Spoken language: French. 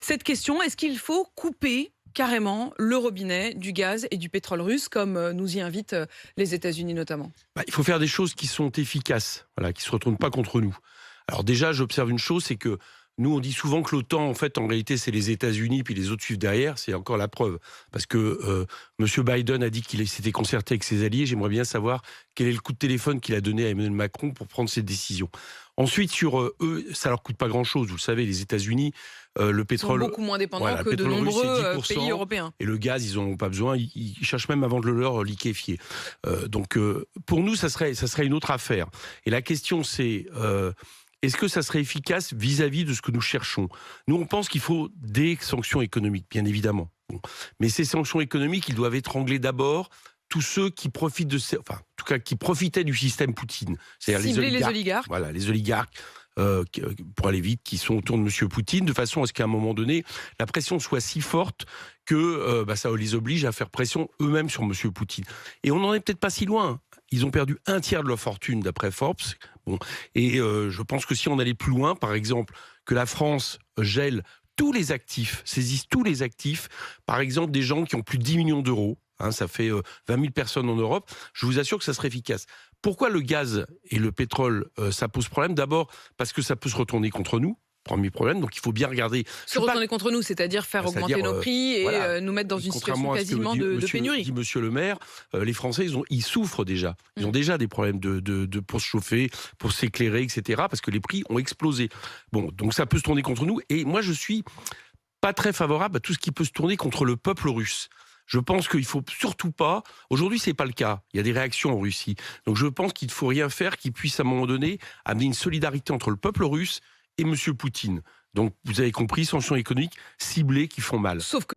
cette question, est-ce qu'il faut couper carrément le robinet du gaz et du pétrole russe, comme nous y invitent les États-Unis notamment? Il faut faire des choses qui sont efficaces, voilà, qui ne se retournent pas contre nous. Alors déjà, j'observe une chose, c'est que nous, on dit souvent que l'OTAN, en réalité, c'est les États-Unis, puis les autres suivent derrière. C'est encore la preuve. Parce que M. Biden a dit qu'il s'était concerté avec ses alliés. J'aimerais bien savoir quel est le coup de téléphone qu'il a donné à Emmanuel Macron pour prendre cette décision. Ensuite, sur eux, ça leur coûte pas grand-chose. Vous le savez, les États-Unis, le pétrole... Ils sont beaucoup moins dépendants que de le pétrole russe, c'est nombreux 10%, pays européens. Et le gaz, ils n'en ont pas besoin. Ils cherchent même à vendre le leur liquéfié. Donc, pour nous, ça serait une autre affaire. Et la question, c'est... est-ce que ça serait efficace vis-à-vis de ce que nous cherchons? Nous, on pense qu'il faut des sanctions économiques, bien évidemment. Bon. Mais ces sanctions économiques, ils doivent étrangler d'abord tous ceux qui profitent en tout cas, qui profitaient du système Poutine. C'est-à-dire les oligarques. Voilà, les oligarques, pour aller vite, qui sont autour de M. Poutine, de façon à ce qu'à un moment donné, la pression soit si forte que ça les oblige à faire pression eux-mêmes sur M. Poutine. Et on n'en est peut-être pas si loin. Ils ont perdu un tiers de leur fortune, d'après Forbes. Bon. Et je pense que si on allait plus loin, par exemple, que la France gèle tous les actifs, saisisse tous les actifs, par exemple des gens qui ont plus de 10 millions d'euros, ça fait 20 000 personnes en Europe, je vous assure que ça serait efficace. Pourquoi le gaz et le pétrole, ça pose problème? D'abord, parce que ça peut se retourner contre nous. Premier problème, donc il faut bien regarder. Se retourner contre nous, c'est-à-dire faire augmenter nos prix et nous mettre dans une situation quasiment de pénurie. Dit Monsieur le maire, les Français, ils souffrent déjà. Ils ont déjà des problèmes pour se chauffer, pour s'éclairer, etc. Parce que les prix ont explosé. Bon, donc ça peut se tourner contre nous. Et moi, je suis pas très favorable à tout ce qui peut se tourner contre le peuple russe. Je pense qu'il faut surtout pas... Aujourd'hui, c'est pas le cas. Il y a des réactions en Russie. Donc je pense qu'il ne faut rien faire qui puisse, à un moment donné, amener une solidarité entre le peuple russe et M. Poutine. Donc, vous avez compris, sanctions économiques ciblées qui font mal. Sauf que